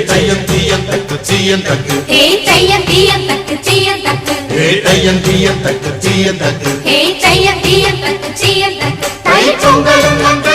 தையம் தீயம் தக்கு சீயம் தக்கு தையம் தீயம் தக்கு சீயம் தக்கு தையம் தீயம் தக்கு சீயம் தக்கு தையம் தீயம் தக்கு சீயம் தக்கு தை பொங்கலும்